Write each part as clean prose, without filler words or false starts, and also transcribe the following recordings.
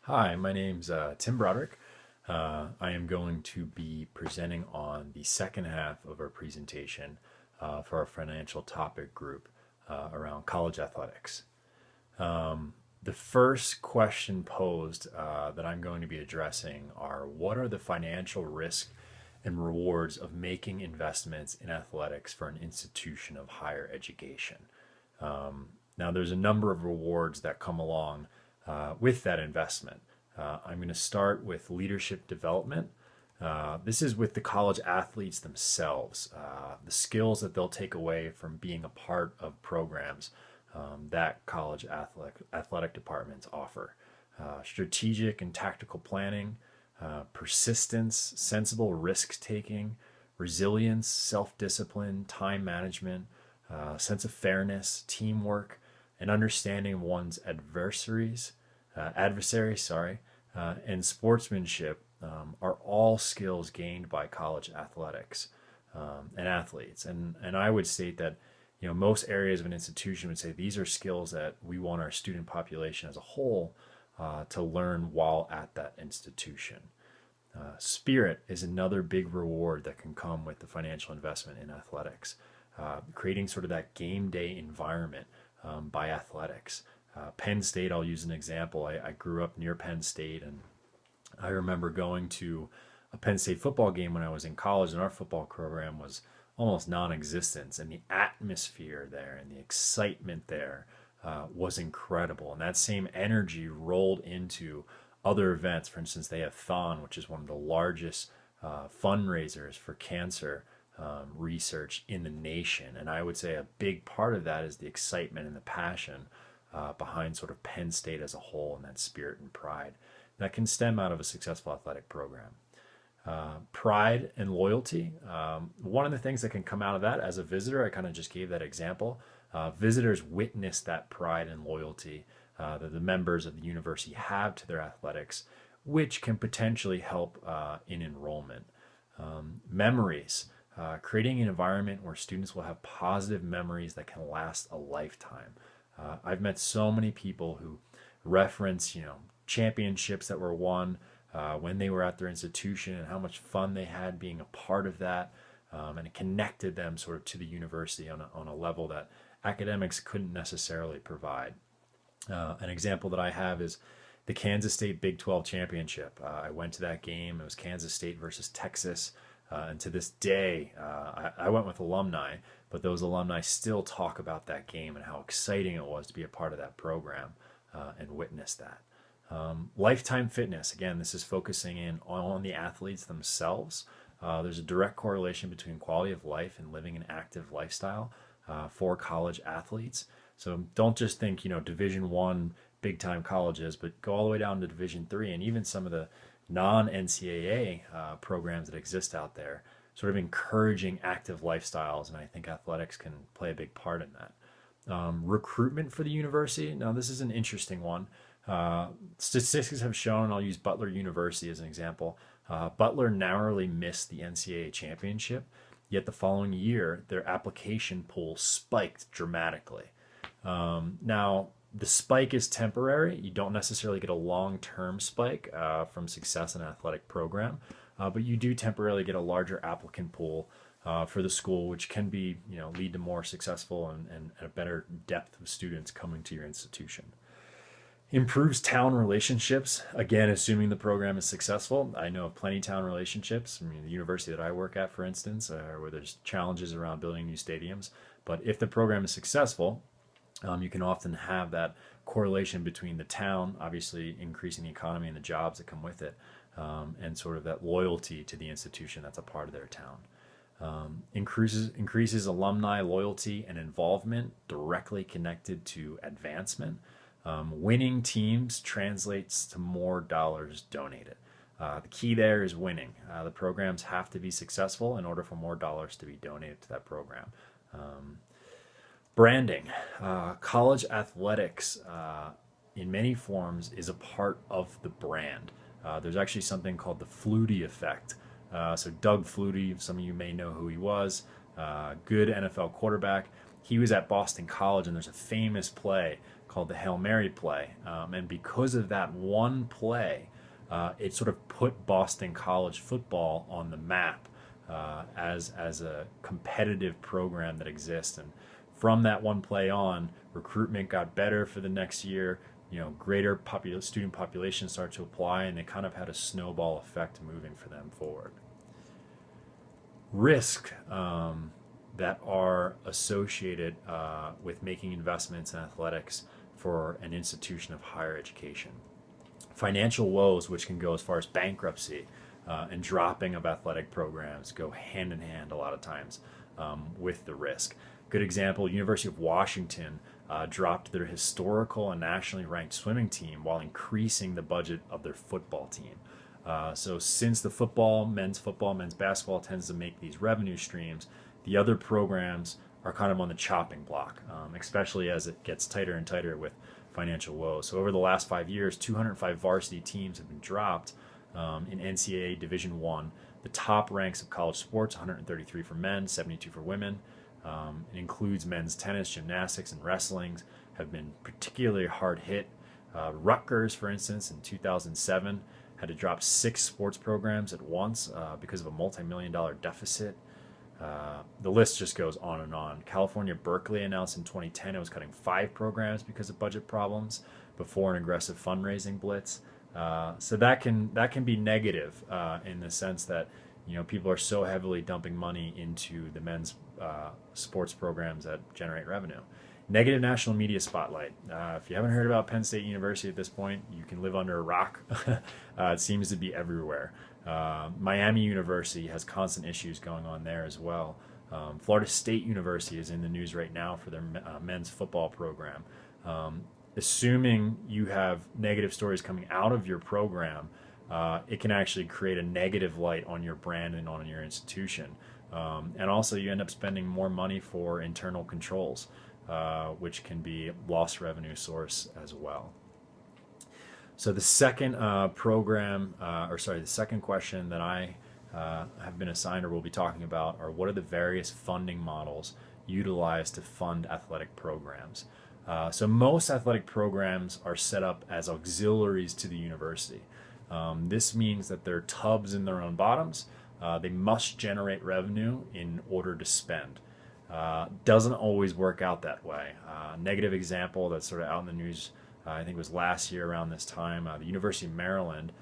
Hi, my name's Tim Broderick. I am going to be presenting on the second half of our presentation for our financial topic group around college athletics. The first question posed that I'm going to be addressing are what are the financial risks and rewards of making investments in athletics for an institution of higher education? Now, there's a number of rewards that come along with that investment. I'm going to start with leadership development. This is with the college athletes themselves, the skills that they'll take away from being a part of programs that college athletic departments offer. Strategic and tactical planning, persistence, sensible risk taking, resilience, self discipline, time management, sense of fairness, teamwork, and understanding one's and sportsmanship are all skills gained by college athletics and athletes. And I would state that most areas of an institution would say these are skills that we want our student population as a whole to learn while at that institution. Spirit is another big reward that can come with the financial investment in athletics, creating sort of that game day environment by athletics. Penn State, I'll use an example. I grew up near Penn State, and I remember going to a Penn State football game when I was in college, and our football program was almost non-existent. And the atmosphere there and the excitement there was incredible. And that same energy rolled into other events. For instance, they have Thon, which is one of the largest fundraisers for cancer research in the nation. And I would say a big part of that is the excitement and the passion behind sort of Penn State as a whole and that spirit and pride that can stem out of a successful athletic program. Pride and loyalty. One of the things that can come out of that as a visitor, I kind of just gave that example. Visitors witness that pride and loyalty that the members of the university have to their athletics, which can potentially help in enrollment. Memories. Creating an environment where students will have positive memories that can last a lifetime. I've met so many people who reference, championships that were won when they were at their institution and how much fun they had being a part of that, and it connected them sort of to the university on a level that academics couldn't necessarily provide. An example that I have is the Kansas State Big 12 championship. I went to that game. It was Kansas State versus Texas. And to this day, I went with alumni, but those alumni still talk about that game and how exciting it was to be a part of that program and witness that. Lifetime fitness. Again, this is focusing in on the athletes themselves. There's a direct correlation between quality of life and living an active lifestyle for college athletes. So don't just think, Division One big time colleges, but go all the way down to Division Three and even some of the non-NCAA programs that exist out there, sort of encouraging active lifestyles, and I think athletics can play a big part in that. Recruitment for the university. Now, this is an interesting one. Statistics have shown, I'll use Butler University as an example. Butler narrowly missed the NCAA championship, yet the following year, their application pool spiked dramatically. Now, the spike is temporary. You don't necessarily get a long-term spike from success in an athletic program, but you do temporarily get a larger applicant pool for the school, which can be, lead to more successful and a better depth of students coming to your institution. Improves town relationships. Again, assuming the program is successful. I know of plenty of town relationships. I mean, the university that I work at, for instance, where there's challenges around building new stadiums. But if the program is successful, you can often have that correlation between the town, obviously increasing the economy and the jobs that come with it, and sort of that loyalty to the institution that's a part of their town. Increases alumni loyalty and involvement directly connected to advancement. Winning teams translates to more dollars donated. The key there is winning. The programs have to be successful in order for more dollars to be donated to that program. Branding. College athletics in many forms is a part of the brand. There's actually something called the Flutie effect. So Doug Flutie, some of you may know who he was, good NFL quarterback. He was at Boston College, and there's a famous play called the Hail Mary play. And because of that one play, it sort of put Boston College football on the map as a competitive program that exists. And from that one play on, recruitment got better for the next year. Greater student population started to apply, and they kind of had a snowball effect moving for them forward. Risk that are associated with making investments in athletics for an institution of higher education. Financial woes, which can go as far as bankruptcy and dropping of athletic programs, go hand in hand a lot of times with the risk. Good example, University of Washington dropped their historical and nationally ranked swimming team while increasing the budget of their football team. So since the men's basketball tends to make these revenue streams, the other programs are kind of on the chopping block, especially as it gets tighter and tighter with financial woes. So over the last 5 years, 205 varsity teams have been dropped in NCAA Division I. The top ranks of college sports, 133 for men, 72 for women. It includes men's tennis, gymnastics, and wrestling have been particularly hard hit. Rutgers, for instance, in 2007 had to drop 6 sports programs at once because of a multi-million-dollar deficit. The list just goes on and on. California Berkeley announced in 2010 it was cutting 5 programs because of budget problems before an aggressive fundraising blitz. So that can be negative in the sense that people are so heavily dumping money into the men's sports programs that generate revenue. Negative national media spotlight. If you haven't heard about Penn State University at this point, you can live under a rock. It seems to be everywhere. Miami University has constant issues going on there as well. Florida State University is in the news right now for their men's football program. Assuming you have negative stories coming out of your program, it can actually create a negative light on your brand and on your institution. And also you end up spending more money for internal controls, which can be a lost revenue source as well. So the second the second question that I have been assigned or will be talking about are what are the various funding models utilized to fund athletic programs. So most athletic programs are set up as auxiliaries to the university. This means that they're tubs in their own bottoms. They must generate revenue in order to spend. Doesn't always work out that way. Negative example that's sort of out in the news, I think it was last year around this time, the University of Maryland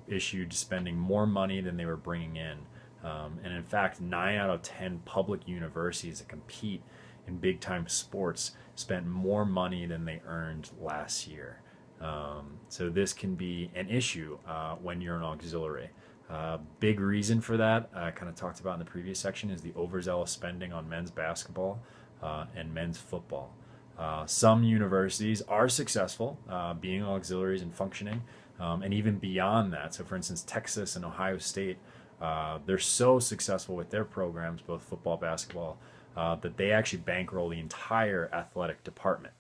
issued spending more money than they were bringing in. And in fact, 9 out of 10 public universities that compete in big time sports spent more money than they earned last year. So this can be an issue when you're an auxiliary. Big reason for that, I kind of talked about in the previous section, is the overzealous spending on men's basketball and men's football. Some universities are successful being auxiliaries and functioning, and even beyond that. So for instance, Texas and Ohio State, they're so successful with their programs, both football, basketball, that they actually bankroll the entire athletic department.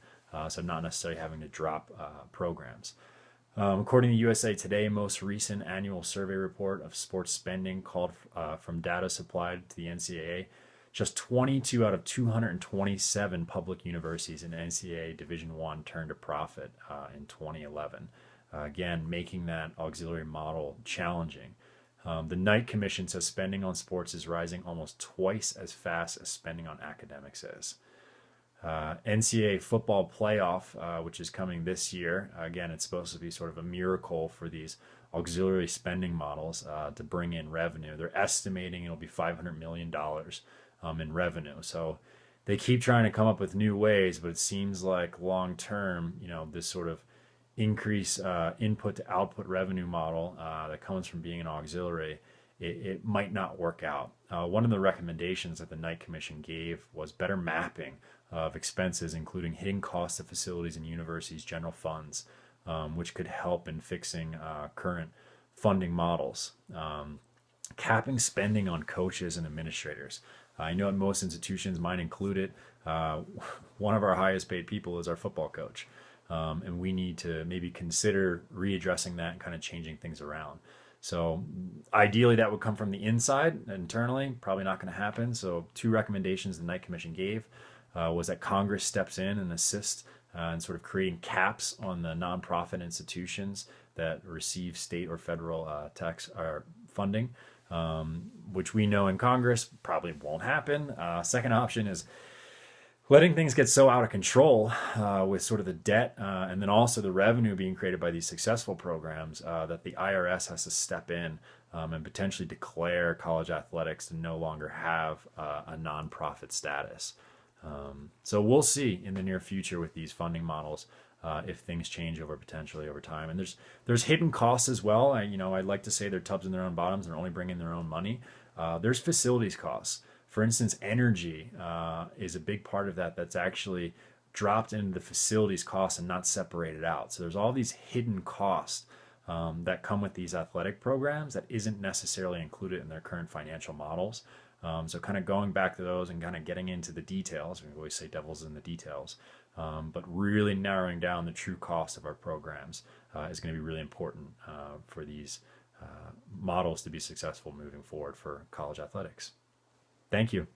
So not necessarily having to drop programs. According to USA Today, most recent annual survey report of sports spending called from data supplied to the NCAA, just 22 out of 227 public universities in NCAA Division I turned a profit in 2011. Again, making that auxiliary model challenging. The Knight Commission says spending on sports is rising almost twice as fast as spending on academics is. NCAA football playoff, which is coming this year. Again, it's supposed to be sort of a miracle for these auxiliary spending models to bring in revenue. They're estimating it'll be $500 million in revenue. So they keep trying to come up with new ways, but it seems like long term, this sort of increase input to output revenue model that comes from being an auxiliary, it might not work out. One of the recommendations that the Knight Commission gave was better mapping of expenses, including hidden costs of facilities and universities' general funds, which could help in fixing current funding models. Capping spending on coaches and administrators. I know at most institutions, mine included, one of our highest paid people is our football coach. And we need to maybe consider readdressing that and kind of changing things around. So ideally that would come from the inside, internally, probably not going to happen. So 2 recommendations the Knight Commission gave was that Congress steps in and assists and sort of creating caps on the nonprofit institutions that receive state or federal tax or funding, which we know in Congress probably won't happen. Second option is letting things get so out of control with sort of the debt and then also the revenue being created by these successful programs that the IRS has to step in and potentially declare college athletics to no longer have a nonprofit status. So we'll see in the near future with these funding models if things change potentially over time. And there's hidden costs as well. I'd like to say they're tubs in their own bottoms and they're only bringing their own money. There's facilities costs. For instance, energy is a big part of that that's actually dropped into the facilities costs and not separated out. So there's all these hidden costs that come with these athletic programs that isn't necessarily included in their current financial models. So kind of going back to those and kind of getting into the details, we always say devil's in the details, but really narrowing down the true cost of our programs is going to be really important for these models to be successful moving forward for college athletics. Thank you.